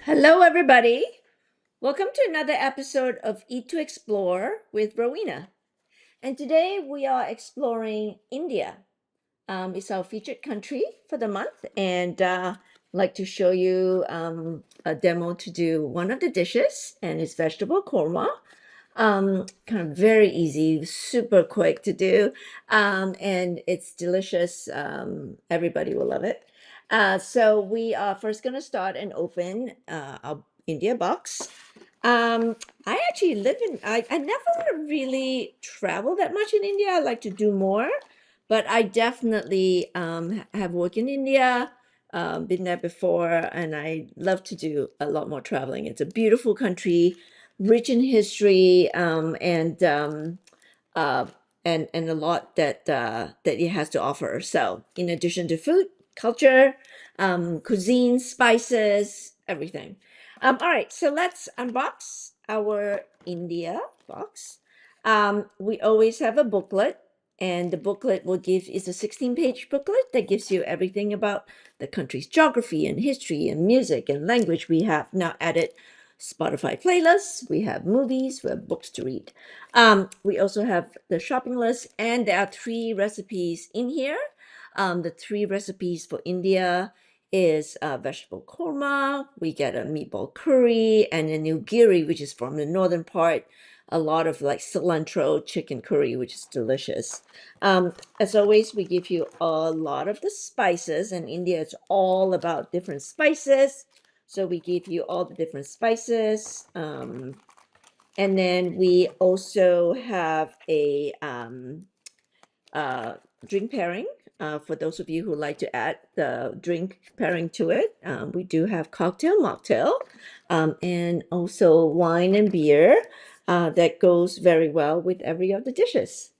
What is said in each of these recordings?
Hello, everybody. Welcome to another episode of Eat to Explore with Rowena. And today we are exploring India. It's our featured country for the month, and I'd like to show you a demo to do one of the dishes, and it's vegetable korma. Kind of very easy, super quick to do, and it's delicious. Everybody will love it. So we are first going to start and open our India box. I actually live in, I never really travel that much in India. I like to do more, but I definitely have worked in India, been there before, and I love to do a lot more traveling. It's a beautiful country, rich in history, uh, and a lot that it has to offer. So, in addition to food, culture, cuisine, spices, everything. All right, so let's unbox our India box. We always have a booklet, and the booklet will give is a 16-page booklet that gives you everything about the country's geography and history and music and language. We have now added Spotify playlists, we have movies, we have books to read. We also have the shopping list, and there are three recipes in here. The three recipes for India is vegetable korma. We get a meatball curry and a nilgiri, which is from the northern part. A lot of like cilantro chicken curry, which is delicious. As always, we give you a lot of the spices. In India, it's all about different spices. So we give you all the different spices. And then we also have a drink pairing. For those of you who like to add the drink pairing to it, we do have cocktail, mocktail, and also wine and beer that goes very well with every of the dishes.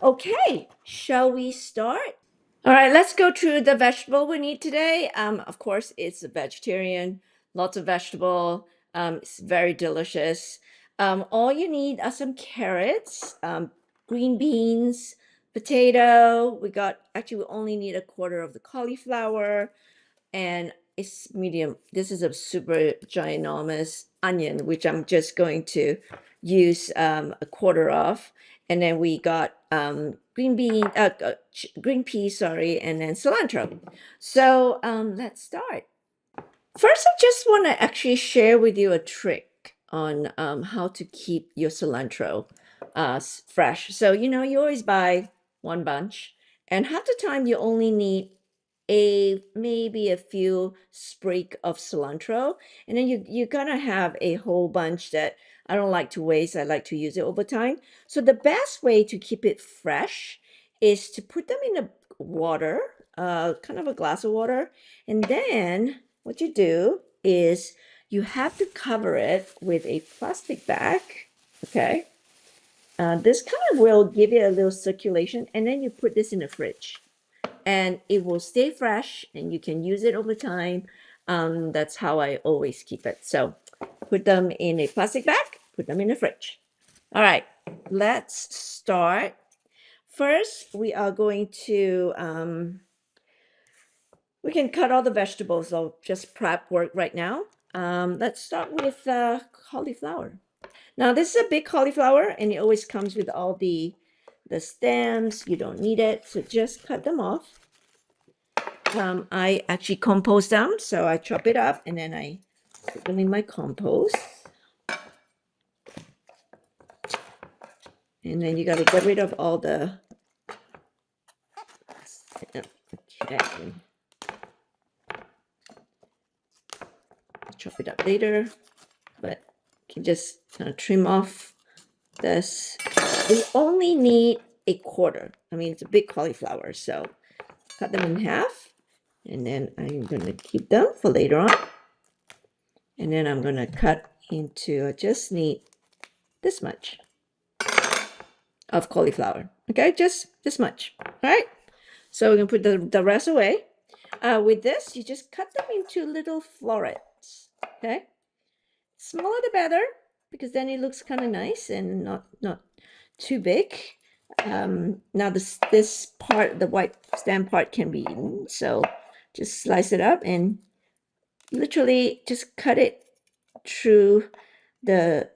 Okay, shall we start? All right, let's go through the vegetable we need today. Of course, it's a vegetarian, lots of vegetable. It's very delicious. All you need are some carrots, green beans, potato. We only need a quarter of the cauliflower, and it's medium. This is a super ginormous onion, which I'm just going to use a quarter of. And then we got green peas, sorry, and then cilantro. So let's start. First, I just want to actually share with you a trick on how to keep your cilantro fresh. So, you always buy one bunch, and half the time you only need maybe a few sprig of cilantro, and then you're gonna have a whole bunch that I don't like to waste. I like to use it over time. So the best way to keep it fresh is to put them in a water, kind of a glass of water, and then what you do is you have to cover it with a plastic bag. Okay. This kind of will give it a little circulation, and then you put this in the fridge, and it will stay fresh, and you can use it over time. That's how I always keep it. So put them in a plastic bag, put them in the fridge. All right, let's start. First, we are going to we can cut all the vegetables. I'll just prep work right now. Let's start with cauliflower. Now, this is a big cauliflower, and it always comes with all the stems. You don't need it, so just cut them off. I actually compost them, so I chop it up and then I put them in my compost. And then you got to get rid of all the. Okay. Chop it up later, but you can just kind of trim off this. We only need a quarter. I mean, it's a big cauliflower, so cut them in half, and then I'm going to keep them for later on. And then I'm going to cut into, I just need this much of cauliflower. Okay, just this much. All right. So we're going to put the rest away. With this, you just cut them into little florets. Okay. Smaller the better, because then it looks kind of nice and not too big. Now this part, the white stem part, can be eaten. So just slice it up and literally just cut it through the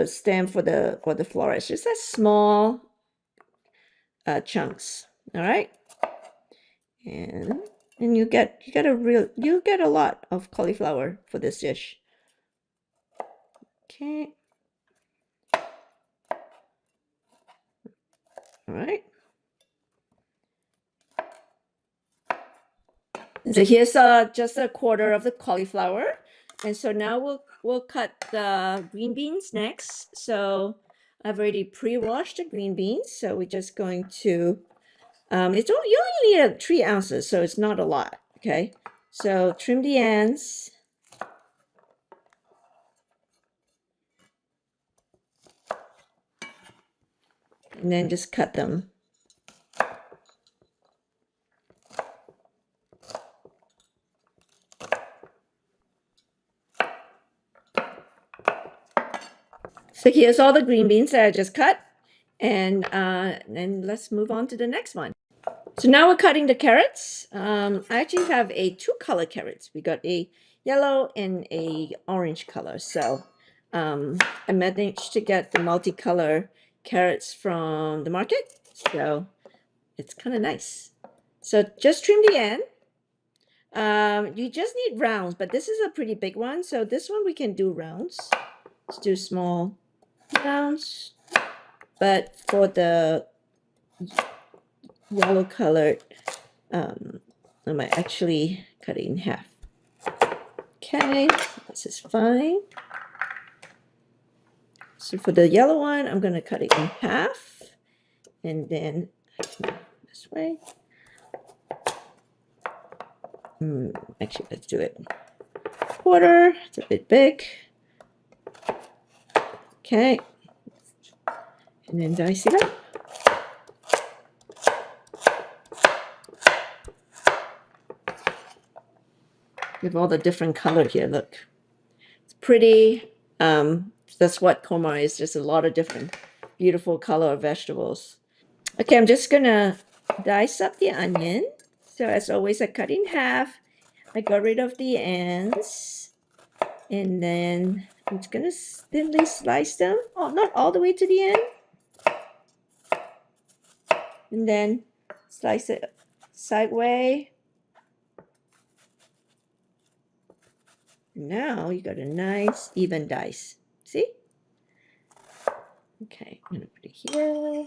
stem for the florets, just as small chunks. All right, and you get a lot of cauliflower for this dish. Okay. All right. So here's just a quarter of the cauliflower, and so now we'll cut the green beans next. So I've already pre-washed the green beans, so we're just going to you only need 3 ounces, so it's not a lot. Okay, so trim the ends. And then just cut them. So here's all the green beans that I just cut. And then let's move on to the next one. So now we're cutting the carrots. I actually have a 2-color carrots. We got a yellow and a orange color. So I managed to get the multicolor carrots from the market. So it's kind of nice. So just trim the end. You just need rounds, but this is a pretty big one. So this one we can do rounds. Let's do small rounds. But for the yellow colored, I might actually cut it in half. Okay, this is fine. So for the yellow one, I'm going to cut it in half. And then this way. Actually, let's do it quarter. It's a bit big. Okay. And then dice it up. We have all the different color here. Look, it's pretty. That's what korma is. Just a lot of different beautiful color of vegetables. Okay, I'm just gonna dice up the onion. So as always, I cut in half. I got rid of the ends. And then I'm just gonna thinly slice them. Oh, not all the way to the end. And then slice it sideways. Now you got a nice even dice. See? Okay, I'm gonna put it here.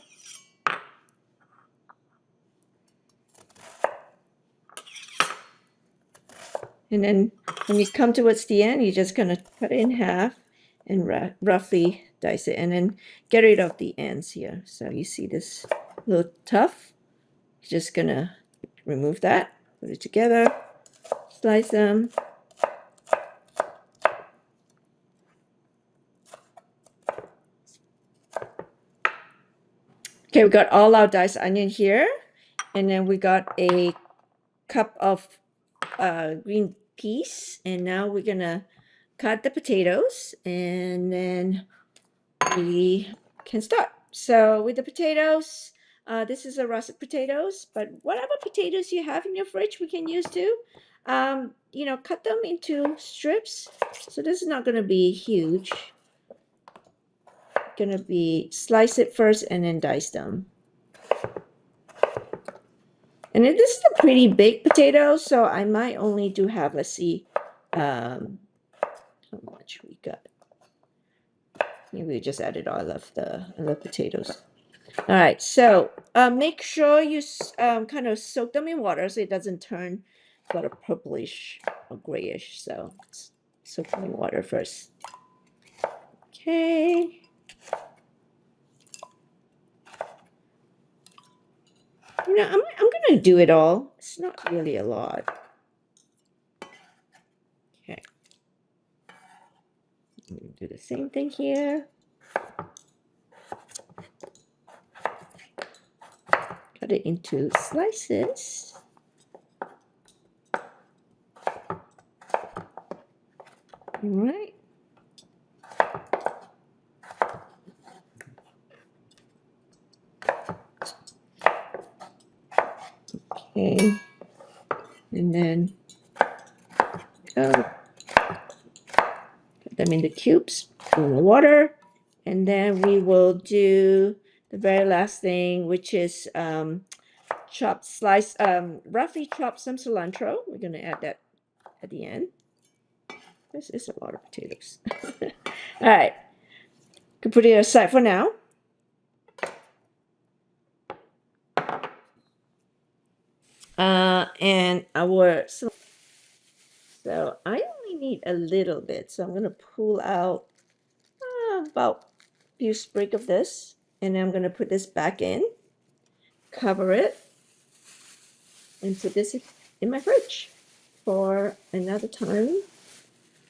And then when you come towards the end, you're just gonna cut it in half and roughly dice it, and then get rid of the ends here. So you see this little tuft. You're just gonna remove that, put it together, slice them. Okay, we got all our diced onion here, and then we got a cup of green peas, and now we're gonna cut the potatoes, and then we can start. So with the potatoes, this is a russet potatoes, but whatever potatoes you have in your fridge, we can use too. You know, cut them into strips. So this is not gonna be huge. Gonna be slice it first and then dice them. And this is a pretty big potato, so I might only do have, let's see, how much we got. Maybe we just added all of the potatoes. All right, so make sure you kind of soak them in water so it doesn't turn sort of purplish or grayish. So soak them in water first. Okay. You know, I'm gonna do it all. It's not really a lot. Okay. Do the same thing here. Cut it into slices. All right. Okay. And then go. Put them in the cubes in the water. And then we will do the very last thing, which is roughly chop some cilantro. We're going to add that at the end. This is a lot of potatoes. All right. Can put it aside for now. And our so I only need a little bit, so I'm gonna pull out about a few sprig of this, and then I'm gonna put this back in, cover it, and put this in my fridge for another time,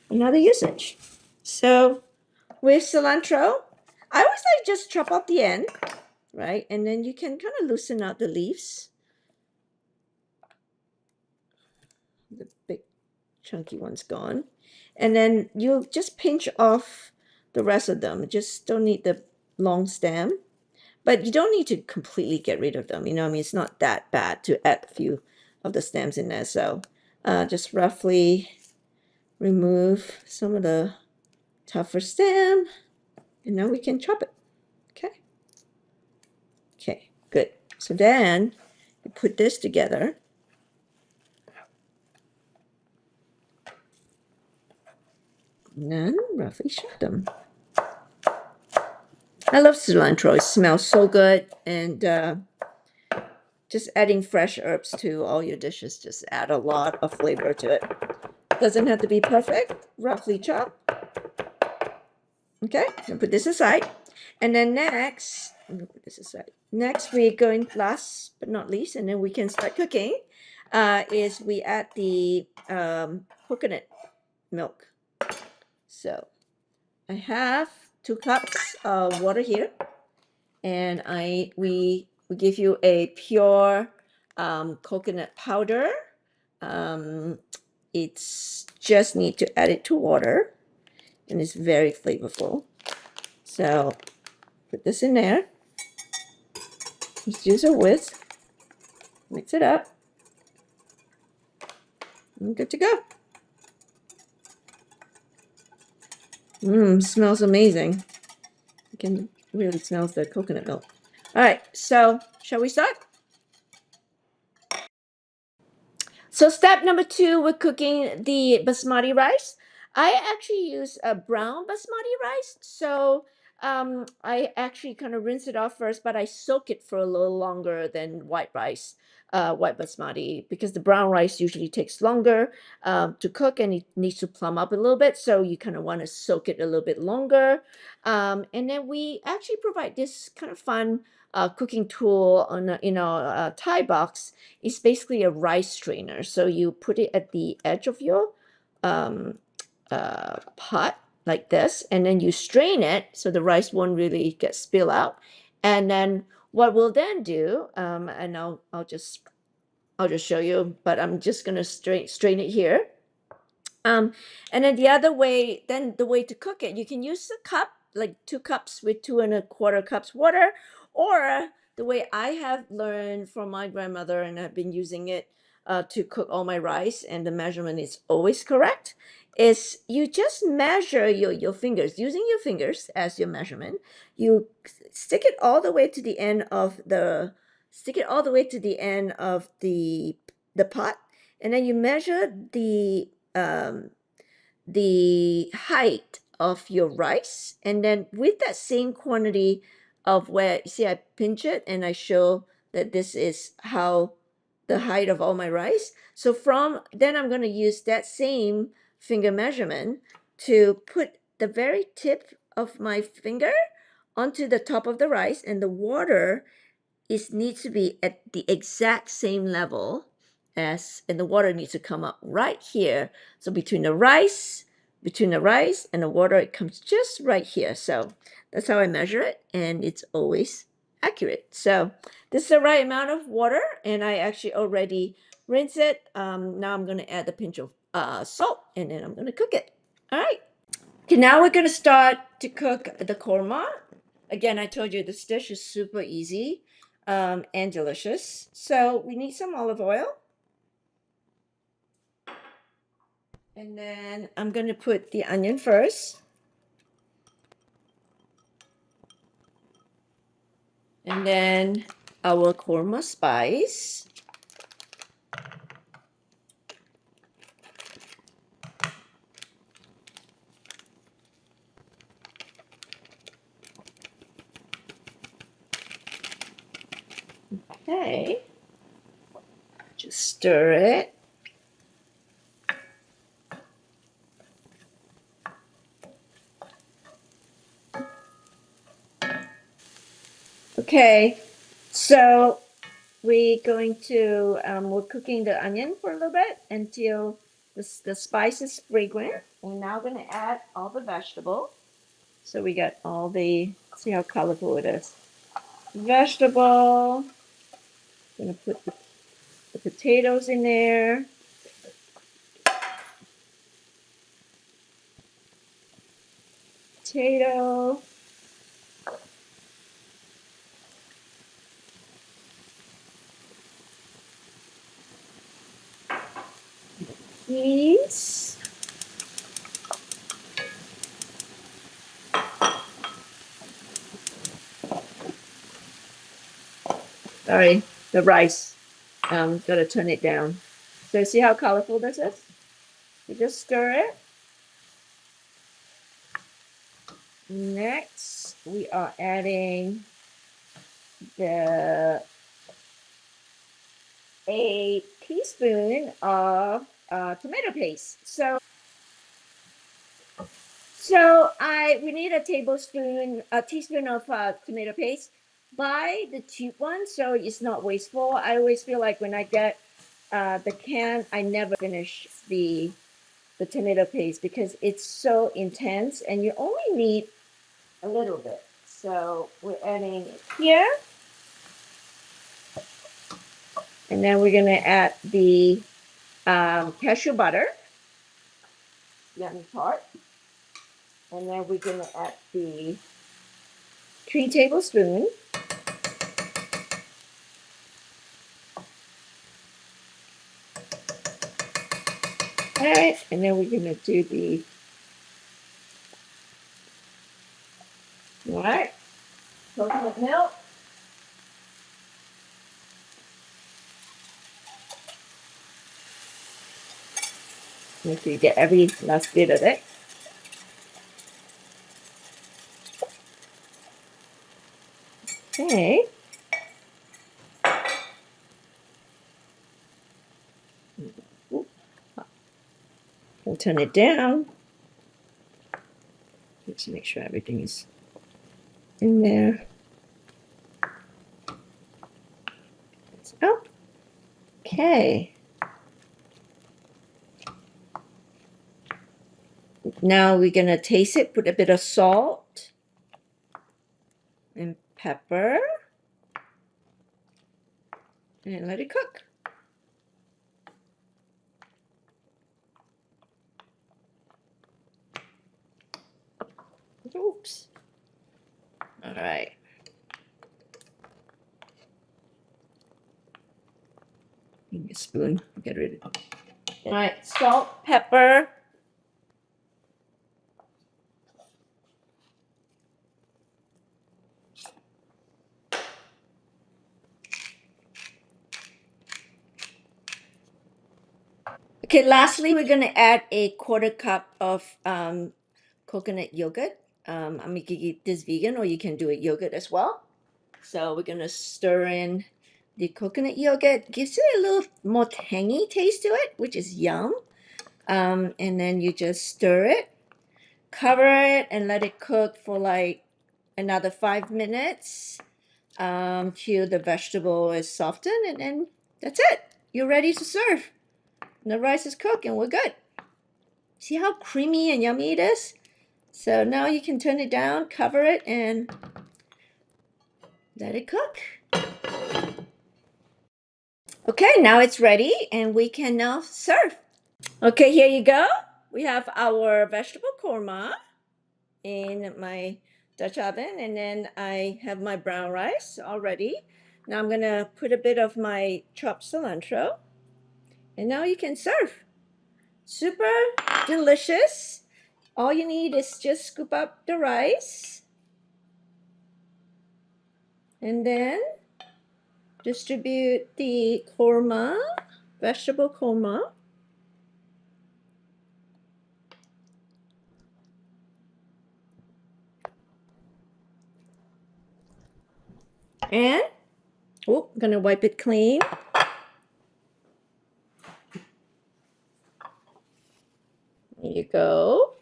another usage. So with cilantro, I always like just chop off the end, right? And then you can kind of loosen out the leaves. The big chunky one's gone. And then you just pinch off the rest of them. Just don't need the long stem, but you don't need to completely get rid of them. You know, I mean, it's not that bad to add a few of the stems in there. So just roughly remove some of the tougher stem, and now we can chop it. Okay. Okay, good. So then you put this together. And then roughly chop them. I love cilantro. It smells so good. And just adding fresh herbs to all your dishes just add a lot of flavor to it. Doesn't have to be perfect. Roughly chop. Okay, I'll put this aside. And then next, I'm gonna put this aside. Next, we're going, last but not least, and then we can start cooking, is we add the coconut milk. So I have 2 cups of water here, and we give you a pure coconut powder. It's just need to add it to water, and it's very flavorful. So put this in there. Just use a whisk, mix it up, and good to go. Smells amazing. You can really smells the coconut milk. All right, so shall we start? So step number 2, we're cooking the basmati rice. I actually use a brown basmati rice. So I actually kind of rinse it off first, but I soak it for a little longer than white rice, white basmati, because the brown rice usually takes longer to cook and it needs to plumb up a little bit. So you kind of want to soak it a little bit longer. And then we actually provide this kind of fun cooking tool on a Thai box. It's basically a rice strainer. So you put it at the edge of your pot like this, and then you strain it so the rice won't really get spill out. And then what we'll then do, and I'll just show you, but I'm just gonna strain it here. And then the other way, then the way to cook it, you can use a cup, like 2 cups with 2¼ cups water, or the way I have learned from my grandmother, and I've been using it to cook all my rice, and the measurement is always correct, is you just measure your fingers, using your fingers as your measurement. You stick it all the way to the end of the pot, and then you measure the height of your rice, and then with that same quantity of where, see, I pinch it and I show that this is how the height of all my rice. So from then I'm going to use that same finger measurement to put the very tip of my finger onto the top of the rice, and the water needs to be at the exact same level and the water needs to come up right here. So between the rice and the water, it comes just right here. So that's how I measure it, and it's always accurate. So this is the right amount of water, and I actually already rinse it. Now I'm going to add a pinch of salt, and then I'm going to cook it. All right. Okay, now we're going to start to cook the korma. Again, I told you this dish is super easy and delicious. So we need some olive oil. And then I'm going to put the onion first. And then our korma spice. Okay. Just stir it. Okay. So we're cooking the onion for a little bit until the spice is fragrant. And now we're going to add all the vegetable. So we got see how colorful it is. Vegetable. Gonna put the potatoes in there. Potato. Peas. Sorry, the rice. Gotta turn it down. So see how colorful this is? You just stir it. Next, we are adding the a teaspoon of tomato paste. So we need a teaspoon of tomato paste. Buy the cheap one so it's not wasteful. I always feel like when I get the can, I never finish the tomato paste because it's so intense, and you only need a little bit. So we're adding it here, and then we're gonna add the cashew butter, yummy part, and then we're gonna add the 3 tablespoons. All right, and then we're gonna do the all right coconut milk. Make sure you get every last bit of it. Okay. We'll turn it down. Just make sure everything is in there. Oh, okay. Now we're gonna taste it. Put a bit of salt and pepper, and let it cook. Oops. All right. Give me a spoon. Get rid of it. All right. Salt, pepper. Okay. Lastly, we're gonna add a quarter cup of coconut yogurt. I'm making this vegan, or you can do it yogurt as well. So we're gonna stir in the coconut yogurt. Gives it a little more tangy taste to it, which is yum. And then you just stir it, cover it, and let it cook for like another 5 minutes till the vegetable is softened, and then that's it. You're ready to serve. And the rice is cooked, and we're good. See how creamy and yummy it is? So now you can turn it down, cover it, and let it cook. Okay, now it's ready, and we can now serve. Okay, here you go. We have our vegetable korma in my Dutch oven, and then I have my brown rice already. Now I'm gonna put a bit of my chopped cilantro, and now you can serve. Super delicious. All you need is just scoop up the rice and then distribute the korma, vegetable korma. And, oh, I'm gonna wipe it clean. There you go.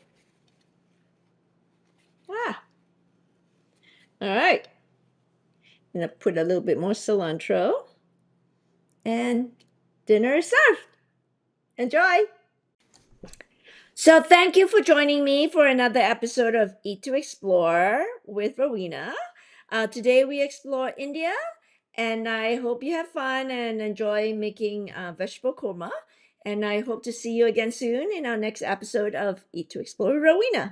Ah, all right. I'm gonna put a little bit more cilantro. And dinner is served. Enjoy. So, thank you for joining me for another episode of Eat to Explore with Rowena. Today, we explore India, and I hope you have fun and enjoy making vegetable korma. And I hope to see you again soon in our next episode of Eat to Explore with Rowena.